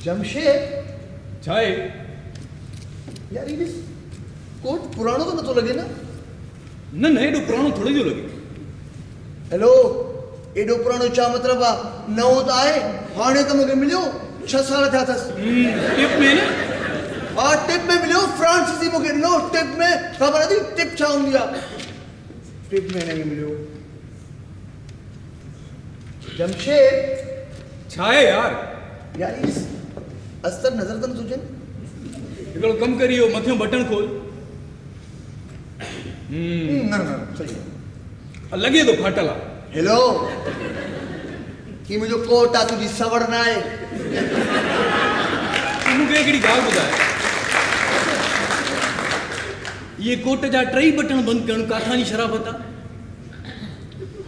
जमशेद छाए यार ये कोट पुरानो तो न तो लगे ना न एडो पुरानो थोड़ी जो लगे हेलो एडो पुरानो छा मतलब आ नओ तो आए हाणे तो मुके मिलियो 6 साल थिया थस टिप में न टिप में मिलियो फ्रांसीसी मुके नो टिप में खबर थी टिप छा हुंदी आ टिप में नहीं मिलियो जमशेद छाए यार इस अस्तर नजर तन तुझे हिकिड़ो कम करियो मथियों बटन खोल न सही लगे तो फाटल आ हेलो की मुझे कोट आ तुझी सवड़ ना है तू मूंखे हिकिड़ी ॻाल्हि ॿुधाए ये कोट जा टई बटन बंदि करणु काथां जी शराबत आ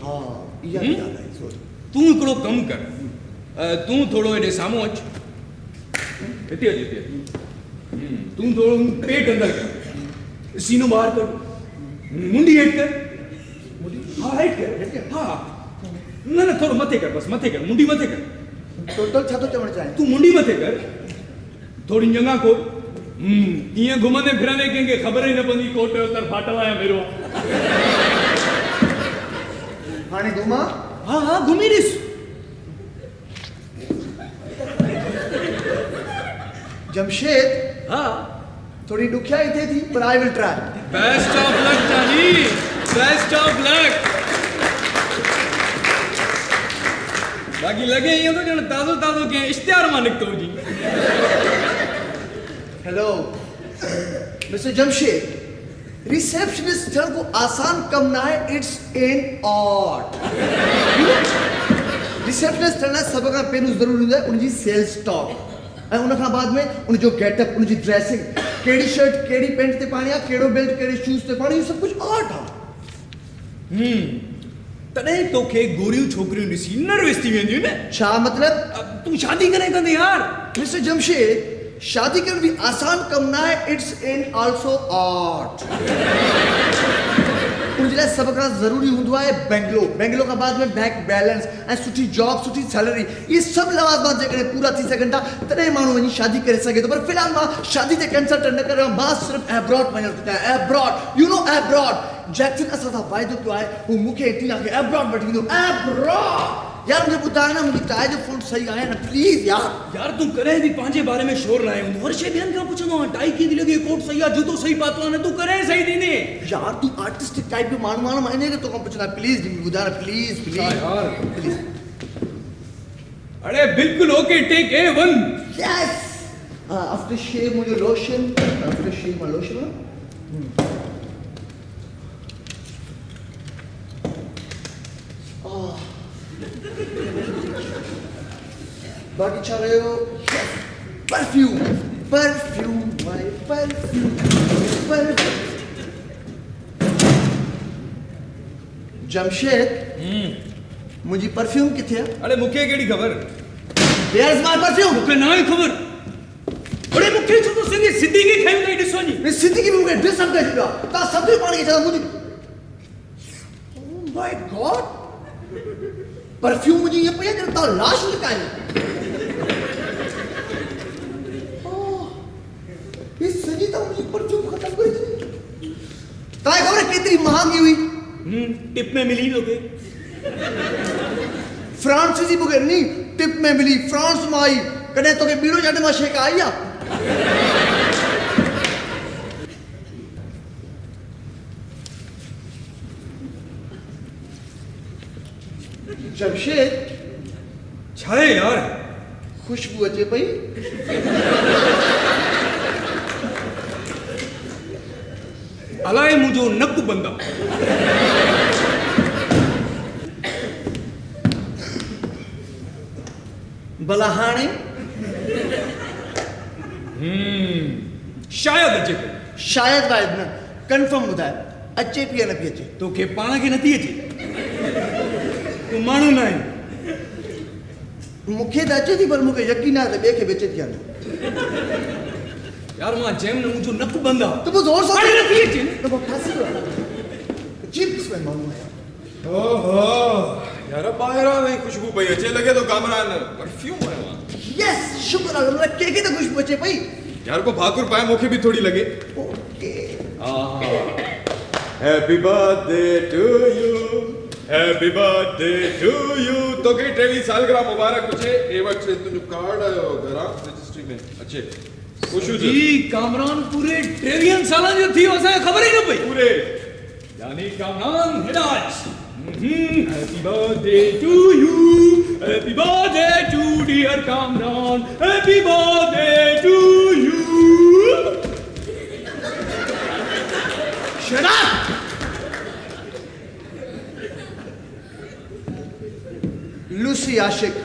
हाँ इहा ॻाल्हि आहे सॉरी तूं हिकिड़ो कमु कर तूं थोरो हेॾे साम्हूं अच हिते अच हिते तूं थोरो पेट अंदरि कर सीनो ॿाहिरि कर मुंडी हेठि कर हा हेठि कर हा न थोरो मथे कर बसि मथे कर मुंडी मथे कर टोटल छा तो चवण चाहे तूं मुंडी मथे कर थोरी जंगा खोल ईअं घुमंदे फिरंदे कंहिंखे ख़बर ई न पवंदी कोट जो तर फाटल आहे मेरो हाणे घुमा हा घुमी ॾिस जमशेद हा थोड़ी ॾुखियाई थिए थी पर I will try best of luck जानी बेस्ट ऑफ लक बाक़ी लगे ईअं थो ॼण ताज़ो ताज़ो कंहिं इश्तिहार मां निकितो हुजी हेलो मिस्टर जमशेद रिसेप्शनिस्ट थियण को आसान कम ना है इट्स एन आर्ट रिसेप्शनिस्ट थियण लाइ सभ खां पहिरियों ज़रूरी हूंदो आहे उनजी सेल्स टॉक ऐं उन खां बाद में उनजो गेटअप उनजी ड्रेसिंग कहिड़ी शर्ट कहिड़ी पैंट ते पाणी आहे कहिड़ो बेल्ट कहिड़े शूज़ ते पाणी इहो सभु कुझु आर्ट आहे तॾहिं तोखे गोरियूं छोकिरियूं ॾिसी नर्वस थी वेंदियूं न छा मतिलब तूं शादी कॾहिं कंदे यार मिस्टर जमशेद शादी करण भी आसान कम ना है इट्स इन आल्सो आर्ट उनजे लाइ सभ खां ज़रूरी हूंदो आहे बैंगलो खां बाद में बैंक बैलेंस ऐं सुठी जॉब सुठी सैलरी इहे सभु लवाज़मात जेकॾहिं पूरा थी सघनि था तॾहिं माण्हू वञी शादी करे सघे थो पर फ़िलहाल मां शादी ते कंसल्टेंट न करे मां सिर्फ़ु एब्रॉड वञणु थो चाहियां abroad you know abroad Jackson असां सां वाइदो कयो आहे हू मूंखे टीना खे एब्रॉड वठी वेंदो एब्रॉड यार मुझे ॿुधाए न मुंहिंजी टाई जो फ़ॉन्ट सही आहे न प्लीज़ यार तूं कॾहिं बि पंहिंजे बारे में शोर न आहे हूंदो हर शइ ॿियनि खां पुछंदो आहे टाई कीअं थी लॻे कोट सही आहे जूतो सही पातो आहे न तूं कॾहिं सही थींदे यार तू आर्टिस्टिक टाइप जो माण्हू आहे न मां इन करे तोखां पुछंदा प्लीज़ ॿुधाए न प्लीज़ यार प्लीज़ अरे बिल्कुलु okay take A1 yes after shave मुझे लोशन आफ्टर शेव मां लोशन बाकी छा रहियो परफ्यूम माय परफ्यूम जमशेद मुझी परफ्यूम किथे है अरे मूंखे कहिड़ी ख़बर वेयर इज माय परफ्यूम मूंखे न आहे ख़बर अरे मूंखे छो तो सिंधी सिद्धी खे खयो नहीं ॾिसो नी मैं सिद्धी की मूंखे ॾिस समझ चुका ता सभु पाणी खे चवंदा मुंहिंजी ओ माय गॉड परफ्यूम मुझे ये पई है ता लाश लकाई ये सजी तो मुझे परफ्यूम खत्म कर दी ताए खबर कितनी महंगी हुई टिप में मिली तोखे फ्रांसीसी बुके नहीं टिप में मिली फ्रांस में आई कने तोके बीड़ो जाने में शेक आई आ जमशेद छा आहे यार खुशबू अचे पई अलाए मुंहिंजो नक बंद आहे भला हाणे शायदि अचे शायद वायद न कंफर्म ॿुधाए अचे पई या न पई अचे तोखे पाण खे नथी अचे तूं माण्हू न आहीं मूंखे त अचे थी पर मूंखे यकीन आहे त ॿिए खे बि अचे थी या न यार मां चयमि न मुंहिंजो नक बंद आहे त पोइ ज़ोर सां हाणे नथी अचे त पोइ फासी वियो अजीब क़िस्म जो माण्हू आहे ओहो यार ॿाहिरां ताईं ख़ुशबू पई अचे लॻे थो कामरान परफ्यूम आयो आहे यस शुक्र आहे मतलब केक त खुशबू अचे पई यार को भाकुर पाए मूंखे बि थोड़ी लॻे okay happy birthday to you happy birthday to you तोखे 23 सालगिरह मुबारक हुजे ए वक्त से तुंहिंजो कार्ड आयो घरां रजिस्ट्री में अचे खुशू जी कामरान पूरे 23 सालनि जो थी वियो असांखे ख़बर ई न पई पूरे यानी Kamran Hidayat happy birthday to you happy birthday to dear Kamran happy birthday to you shut up Lucy Ashique